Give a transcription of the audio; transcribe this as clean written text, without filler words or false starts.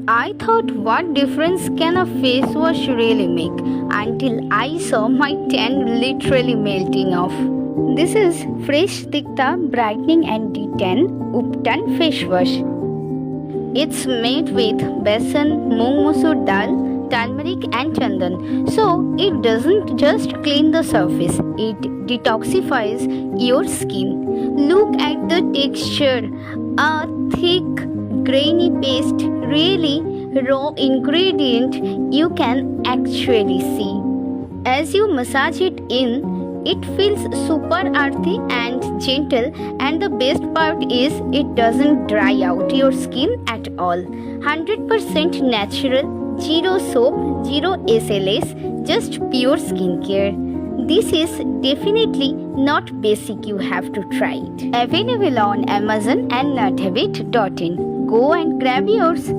I thought, what difference can a face wash really make, until I saw my tan literally melting off. This is Fresh Tikta Brightening and Detan Uptan Face Wash. It's made with besan, moong musur dal, turmeric and chandan. So it doesn't just clean the surface, it detoxifies your skin. Look at the texture. A thick grainy paste, really raw ingredient you can actually see. As you massage it in, it feels super earthy and gentle, and the best part is it doesn't dry out your skin at all. 100% natural, zero soap, zero SLS, just pure skincare. This is definitely not basic, you have to try it. Available on Amazon and nuthabit.in. Go and grab yours.